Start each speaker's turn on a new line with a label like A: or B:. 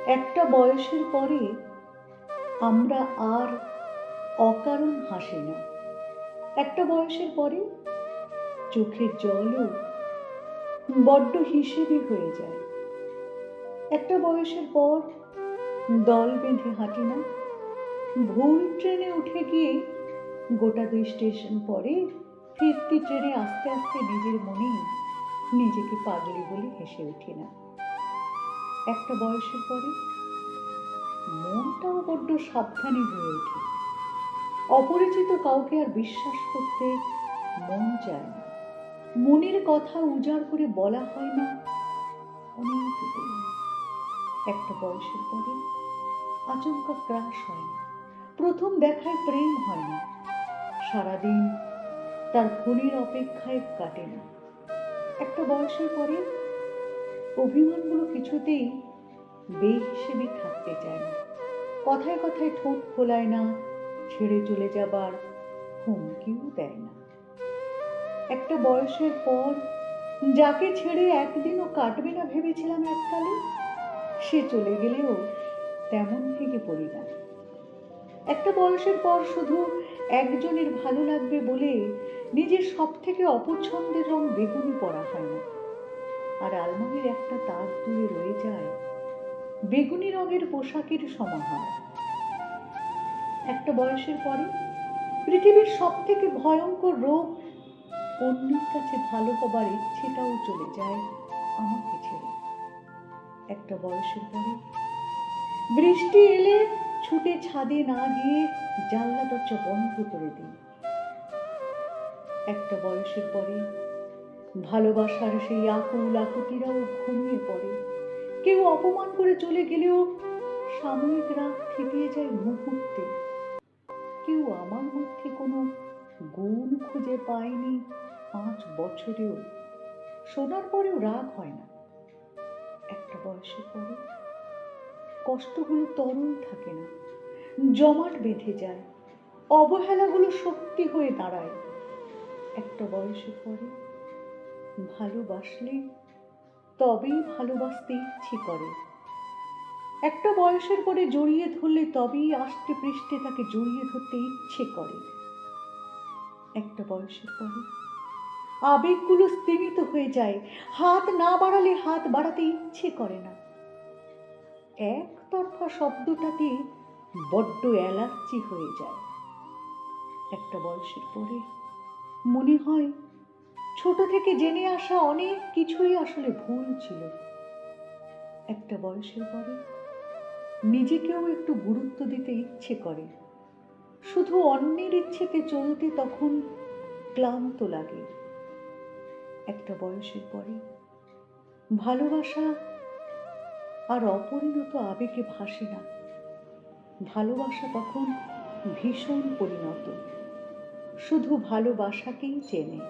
A: একটা বয়সের পরে আমরা আর অকারণ হাসি না। একটা বয়সের পরে চোখের জলও বড্ড হিসেবে হয়ে যায়। একটা বয়সের পর দল বেঁধে হাঁটি না। ভুল ট্রেনে উঠে গিয়ে গোটা 2 স্টেশন পরে ফিরতি ট্রেনে আস্তে আস্তে নিজের মনে নিজেকে পাগলি বলে হেসে উঠি না। একটা বয়সের পরে মনটাও বড্ড সাবধানী হয়ে ওঠে। অপরিচিত কাউকে আর বিশ্বাস করতে মন চায় না। মনের কথা উজাড় করে বলা হয় না অনেক দিন। একটা বয়সের পরে আচমকা ক্রাশ হয় না। প্রথম দেখায় প্রেম হয় না। সারাদিন তার ফোনের অপেক্ষায় কাটে না। একটা বয়সের পরে অভিমানগুলো কিছুতেই বেহিসেবি থাকতে চায় না। কথায় কথায় ঠোঁট খোলায় না, ছেড়ে চলে যাবার হুমকিও দেয় না। একটা বয়সের পর যাকে ছেড়ে একদিনও কাটবে না ভেবেছিলাম এককালে, সে চলে গেলেও তেমন ভেঙে পড়ি না। একটা বয়সের পর শুধু একজনের ভালো লাগবে বলে নিজের সব থেকে অপছন্দের রং বেগুনি পরা হয় না। আর আলমারির একটা তাক দূরে রয়ে যায় বেগুনি রঙের পোশাকের সমাহার। একটা বয়সের পরে পৃথিবীর সব থেকে ভয়ঙ্কর রোগ অন্যের কাছে ভালো হবার ইচ্ছেটাও চলে যায় আমাকে ছেড়ে। একটা বয়সের পরে বৃষ্টি এলে ছুটে ছাদে না গিয়ে জানলা দরজা বন্ধ করে দিই। একটা বয়সের পরে ভালোবাসার সেই আকুল আকুতিরাও ঘুমিয়ে পড়ে। কেউ অপমান করে চলে গেলেও সাময়িক রাগ থিতিয়ে যায় মুহূর্তে। কেউ আমার মধ্যে কোনো গুণ খুঁজে পায়নি 5 বছরেও, শোনার পরেও রাগ হয় না। একটা বয়সের পরে কষ্টগুলো তরল থাকে না, জমাট বেঁধে যায়। অবহেলাগুলো শক্তি হয়ে দাঁড়ায়। একটা বয়সের পরে ভালোবাসলে তবেই ভালোবাসতে ইচ্ছে করে। একটা বয়সের পরে জড়িয়ে ধরলে তবেই আষ্টে পৃষ্ঠে তাকে জড়িয়ে ধরতে ইচ্ছে করে। একটা বয়সের পরে আবেগগুলো স্তিমিত হয়ে যায়। হাত না বাড়ালে হাত বাড়াতে ইচ্ছে করে না। একতরফা শব্দটাতে বড্ড অ্যালার্জি হয়ে যায়। একটা বয়সের পরে মনে হয় ছোট থেকে জেনে আসা অনেক কিছুই আসলে ভুল ছিল। একটা বয়সের পরে নিজেকেও একটু গুরুত্ব দিতে ইচ্ছে করে। শুধু অন্যের ইচ্ছেতে চলতে তখন ক্লান্ত লাগে। একটা বয়সের পরে ভালোবাসা আর অপরিণত আবেগে ভাসে না। ভালোবাসা তখন ভীষণ পরিণত, শুধু ভালোবাসাকেই চেনে।